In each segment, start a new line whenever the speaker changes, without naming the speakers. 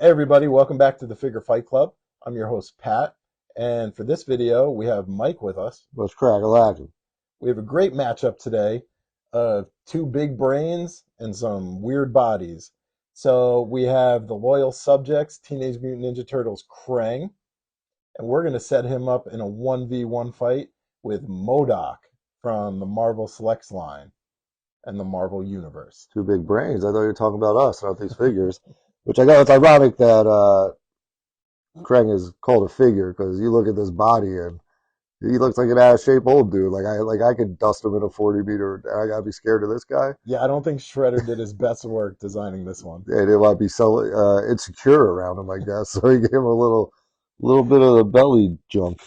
Hey everybody, welcome back to the Figure Fight Club. I'm your host Pat, and for this video we have Mike with us.
Let's crack a lacking.
We have a great matchup today of two big brains and some weird bodies. So we have the loyal subjects, Teenage Mutant Ninja Turtles Krang, and we're going to set him up in a 1v1 fight with M.O.D.O.K from the Marvel Selects line and the Marvel Universe.
Two big brains. I thought you were talking about us, not these figures. Which I know it's ironic that Krang is called a figure because you look at this body and he looks like an ass-shaped old dude. I could dust him in a 40-meter. I gotta be scared of this guy.
Yeah, I don't think Shredder did his best work designing this one.
Yeah, they might be so insecure around him, I guess. So he gave him a little bit of the belly jump.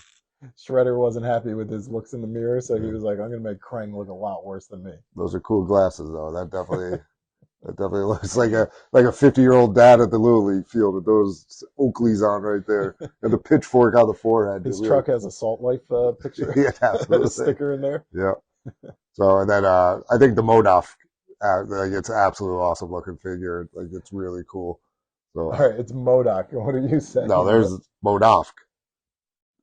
Shredder wasn't happy with his looks in the mirror, so he was like, I'm going to make Krang look a lot worse than me.
Those are cool glasses, though. That definitely looks like a 50-year-old dad at the Little League field with those Oakleys on right there and the pitchfork on the forehead.
His truck has a Salt Life picture,
yeah, absolutely.
a sticker in there.
Yeah. So and then I think the M.O.D.O.K, it's an absolute awesome looking figure. Like it's really cool. So
all right, it's M.O.D.O.K. What are you saying?
No, there's M.O.D.O.K.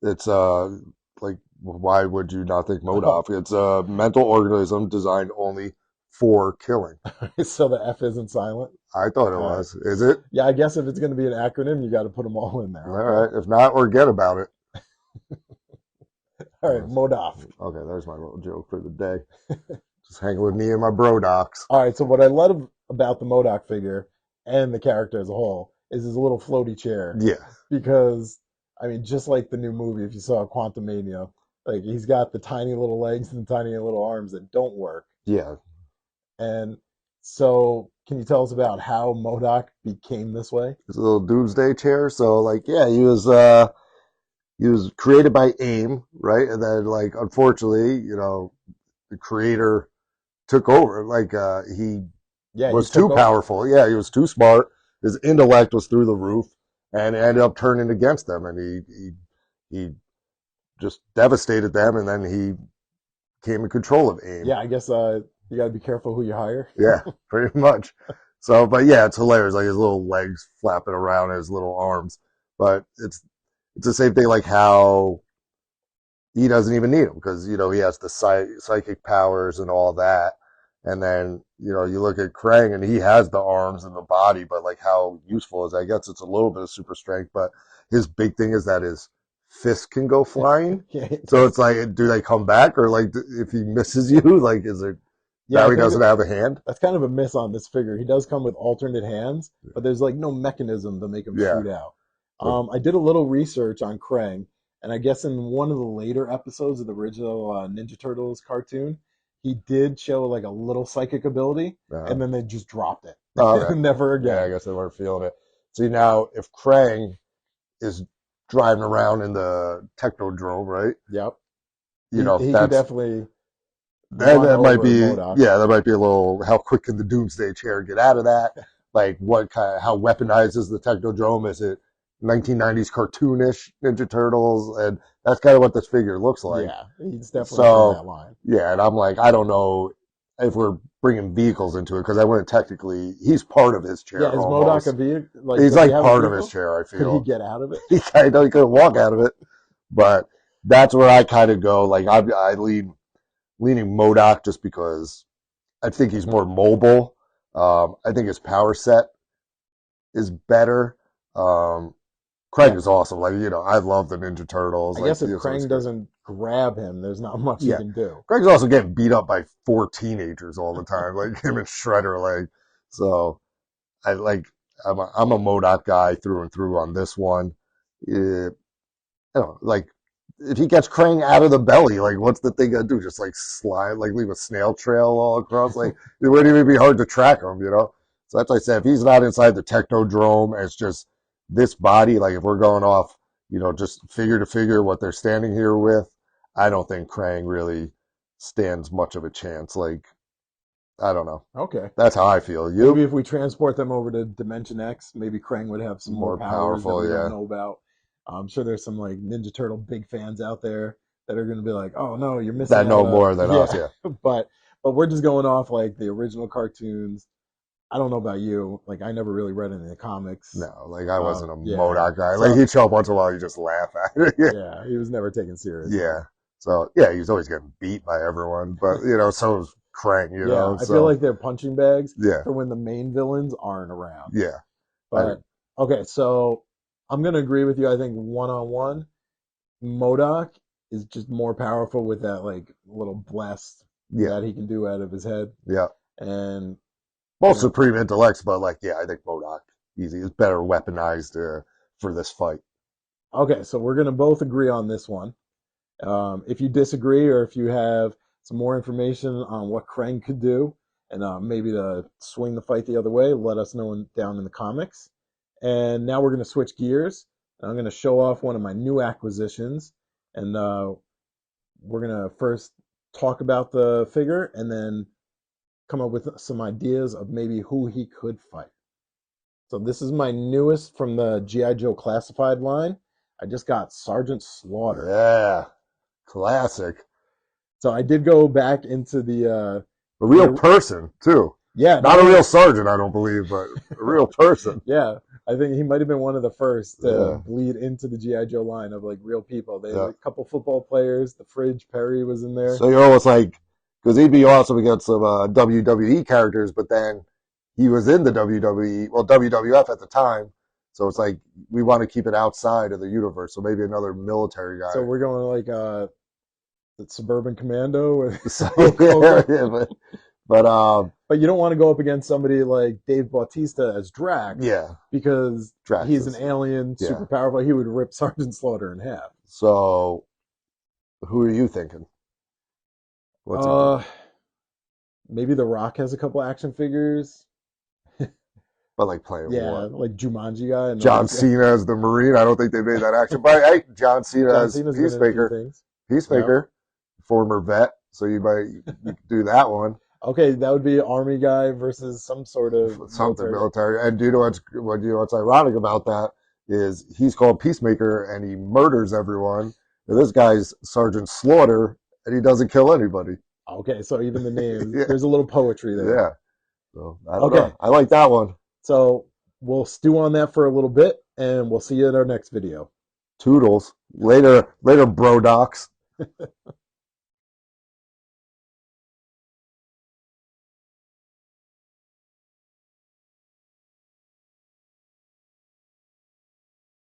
It's like why would you not think M.O.D.O.K? It's a mental organism designed only for killing.
So the F isn't silent?
I thought it was. Is it?
Yeah, I guess if it's going to be an acronym, you got to put them all in there.
All right. If not, forget about it.
All right, M.O.D.O.K.
Okay, there's my little joke for the day. Just hanging with me and my bro-docs.
All right, so what I love about the M.O.D.O.K. figure and the character as a whole is his little floaty chair.
Yeah.
Because, I mean, just like the new movie, if you saw Quantum Mania, like he's got the tiny little legs and tiny little arms that don't work.
Yeah.
And so, can you tell us about how M.O.D.O.K. became this way?
It's a little doomsday chair. So, he was created by AIM, right? And then, unfortunately, the creator took over. He was too powerful. Yeah, he was too smart. His intellect was through the roof, and it ended up turning against them. And he just devastated them, and then he came in control of AIM.
Yeah, I guess you got to be careful who you hire.
Yeah, pretty much. So, but yeah, it's hilarious. Like his little legs flapping around his little arms. But it's the same thing like how he doesn't even need them because, he has the psychic powers and all that. And then, you look at Krang and he has the arms and the body, but like how useful is that? I guess it's a little bit of super strength, but his big thing is that his fist can go flying.
Yeah,
so it's like, do they come back? Or like if he misses you, like is there... Yeah, now he doesn't have a hand?
That's kind of a miss on this figure. He does come with alternate hands, but there's like no mechanism to make him shoot out. I did a little research on Krang, and I guess in one of the later episodes of the original Ninja Turtles cartoon, he did show like a little psychic ability, and then they just dropped it.
Okay.
Never again.
Yeah, I guess they weren't feeling it. See, now, if Krang is driving around in the Technodrome, right?
Yep.
He
could definitely...
That might be, that might be a little, how quick can the Doomsday Chair get out of that? Like, how weaponized is the Technodrome? Is it 1990s cartoonish Ninja Turtles? And that's kind of what this figure looks like.
Yeah, he's definitely on that line.
Yeah, and I'm like, I don't know if we're bringing vehicles into it, because I wouldn't technically, he's part of his chair.
Yeah, is M.O.D.O.K. a vehicle?
He's like part of his chair, I feel.
Could he get out of it?
He couldn't walk out of it. But that's where I kind of go, like, I leaning M.O.D.O.K. just because I think he's more mobile. I think his power set is better. Krang is awesome. Like, I love the Ninja Turtles.
I guess if Krang doesn't grab him, there's not much he can do.
Krang's also getting beat up by 4 teenagers all the time, like him and Shredder. Like, so I'm a M.O.D.O.K. guy through and through on this one. Like, if he gets Krang out of the belly, like, what's the thing gonna do? Just like slide, like leave a snail trail all across? Like, it wouldn't even be hard to track him, So that's why I said, if he's not inside the Technodrome, and it's just this body, like if we're going off, just figure to figure what they're standing here with, I don't think Krang really stands much of a chance. Like, I don't know.
Okay.
That's how I feel.
Maybe if we transport them over to Dimension X, maybe Krang would have some more powers that we don't know about. I'm sure there's some like Ninja Turtle big fans out there that are going to be like, "Oh no, you're missing."
That know more than us, yeah.
But we're just going off like the original cartoons, I don't know about you. Like, I never really read any of the comics.
No, like I wasn't a
Yeah.
M.O.D.O.K guy. Like
So
he'd show up once in a while, you just laugh at it. Yeah,
yeah, he was never taken seriously.
yeah. So yeah, he was always getting beat by everyone, but so was Krang.
Yeah, I feel
So
like they're punching bags
yeah,
for when the main villains aren't around.
yeah. I
But okay, so I'm gonna agree with you. I think one on one, M.O.D.O.K is just more powerful with that like little blast
yeah,
that he can do out of his head.
yeah.
And you
Both
know,
supreme intellects, but like yeah, I think M.O.D.O.K easy is better weaponized for this fight.
okay, so we're gonna both agree on this one. If you disagree or if you have some more information on what Krang could do and maybe to swing the fight the other way, let us know down in the comics. And now we're going to switch gears. I'm going to show off one of my new acquisitions. And we're going to first talk about the figure and then come up with some ideas of maybe who he could fight. So this is my newest from the G.I. Joe Classified line. I just got Sergeant Slaughter.
Yeah, classic.
So I did go back into
A real person too.
yeah,
Not
not
a
only
real sergeant, I don't believe, but a real person.
yeah, I think he might have been one of the first to
Yeah,
bleed into the GI Joe line of like real people. They had
yeah.
a couple football players. The Fridge Perry was in there.
So you're almost like, because he'd be awesome against some WWE characters, but then he was in the WWE, well, WWF at the time. So it's like we want to keep it outside of the universe. So maybe another military
So
guy.
we're going like the Suburban Commando with
So
Hulk
yeah,
Hogan.
yeah, but
But you don't want to go up against somebody like Dave Bautista as Drax
yeah,
because
Drax
he's an
is
alien,
yeah.
super powerful. He would rip Sergeant Slaughter in half.
So who are you thinking? What's he
Uh,
doing?
maybe The Rock has a couple action figures.
But like playing
Yeah,
what?
like Jumanji guy and
John
like
Cena as the Marine. I don't think they made that action. But hey, John Cena
John
as
Cena's been in a few
Peacemaker.
things. Yep.
Peacemaker, former vet. So you could do that one.
Okay, that would be army guy versus some sort of
Something
military.
military. And do you know what's ironic about that is he's called Peacemaker and he murders everyone. And this guy's Sergeant Slaughter and he doesn't kill anybody.
Okay, so even the names,
Yeah,
there's a little poetry there.
yeah. So I don't
Okay,
know. I like that one.
so we'll stew on that for a little bit, and we'll see you in our next video.
Toodles. Later, bro docs.